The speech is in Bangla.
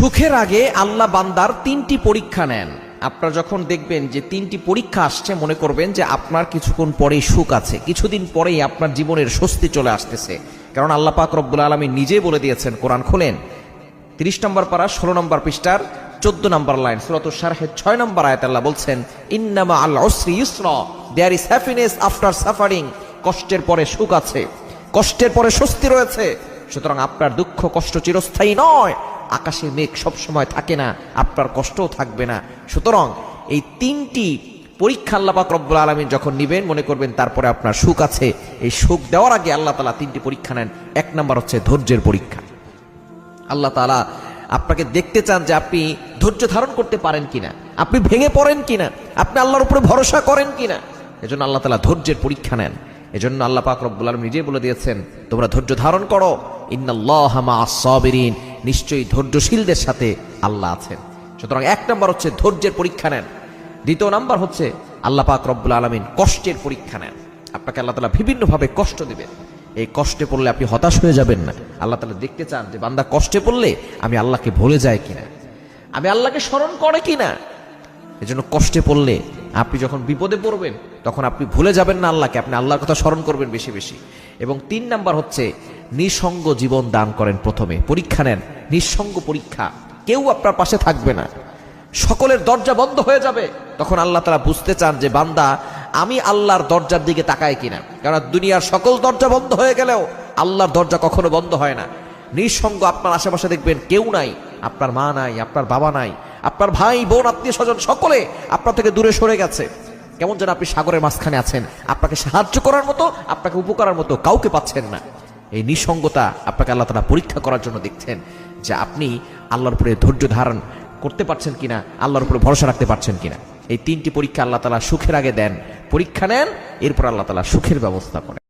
সুখের আগে আল্লাহ বান্দার তিনটি পরীক্ষা নেন। আপনারা যখন দেখবেন যে তিনটি পরীক্ষা আসছে, মনে করবেন যে আপনার কিছুক্ষণ পরেই সুখ আছে, কিছুদিন পরেই আপনার জীবনের স্বস্তি চলে আসতেছে। কারণ আল্লাহ পাক রব্বুল আলামিন নিজেই বলে দিয়েছেন, কোরআন খোলেন 30 নম্বর পারা 16 নম্বর পৃষ্ঠার 14 নম্বর লাইন, সূরাতুশ শারহের 6 নম্বর আয়াত আল্লাহ বলছেন, ইন্নামা আল উসরি ইউসরা, there is happiness after suffering. কষ্টের পরে সুখ আছে, কষ্টের পরে স্বস্তি রয়েছে। সুতরাং আপনার দুঃখ কষ্ট চিরস্থায়ী নয়। আকাশে মেঘ সব সময় থাকে না, আপনার কষ্টও থাকবে না। সুতরাং এই তিনটি পরীক্ষা আল্লাহ পাক রব্বুল আলামিন যখন নিবেন, মনে করবেন তারপরে আপনার সুখ আছে। এই সুখ দেওয়ার আগে আল্লাহ তাআলা তিনটি পরীক্ষা নেন। 1 নম্বর হচ্ছে ধৈর্যের পরীক্ষা। আল্লাহ তাআলা আপনাকে দেখতে চান যে আপনি ধৈর্য ধারণ করতে পারেন কিনা, আপনি ভেঙে পড়েন কিনা, আপনি আল্লাহর উপরে ভরসা করেন কিনা। এজন্য আল্লাহ তাআলা ধৈর্যের পরীক্ষা নেন। এজন্য আল্লাহ পাক রব্বুল আলামিন নিজে বলে দিয়েছেন, তোমরা ধৈর্য ধারণ করো, ইন্নাল্লাহা মাআস সাবিরিন, নিশ্চয়ই ধৈর্যশীলদের সাথে আল্লাহ আছেন। সুতরাং 1 নম্বর হচ্ছে ধৈর্যের পরীক্ষা নেন। 2 নম্বর হচ্ছে আল্লাহ পাক রব্বুল আলামিন কষ্টের পরীক্ষা নেন। আপনাকে আল্লাহ তাআলা বিভিন্নভাবে কষ্ট দিবেন। এই কষ্টে পড়লে আপনি হতাশ হয়ে যাবেন না। আল্লাহ তাআলা দেখতে চান যে বান্দা কষ্টে পড়লে আমি আল্লাহকে ভুলে যায় কিনা, আমি আল্লাহকে স্মরণ করে কিনা। এজন্য কষ্টে পড়লে আপনি যখন বিপদে পড়বেন তখন আপনি ভুলে যাবেন না আল্লাহকে, আপনি আল্লাহর কথা স্মরণ করবেন বেশি বেশি। এবং 3 নাম্বার হচ্ছে নিঃসঙ্গ জীবন দান করেন। প্রথমে পরীক্ষা নেন, নিঃসঙ্গ পরীক্ষা। কেউ আপনার পাশে থাকবে না, সকলের দরজা বন্ধ হয়ে যাবে। তখন আল্লাহ তাআলা বুঝতে চান যে বান্দা আমি আল্লাহর দরজার দিকে তাকায় কিনা। কারণ দুনিয়ার সকল দরজা বন্ধ হয়ে গেলেও আল্লাহর দরজা কখনো বন্ধ হয় না। নিঃসঙ্গ আপনার আশেপাশে দেখবেন কেউ নাই, আপনার মা নাই, আপনার বাবা নাই, আপনার ভাই বোন আত্মীয় স্বজন সকলে আপনার থেকে দূরে সরে গেছে। কেমন যেন আপনি সাগরের মাঝখানে আছেন, আপনাকে সাহায্য করার মতো, আপনাকে উপকারের মতো কাউকে পাচ্ছেন না। এই নিঃসঙ্গতা আপনাকে আল্লাহ তাআলা পরীক্ষা করার জন্য দেখছেন যে আপনি আল্লাহর উপরে ধৈর্য ধারণ করতে পারছেন কিনা, আল্লাহর উপরে ভরসা রাখতে পারছেন কিনা। এই 3টি পরীক্ষা আল্লাহ তাআলা সুখের আগে দেন, পরীক্ষা নেন, এরপর আল্লাহ তাআলা সুখের ব্যবস্থা করেন।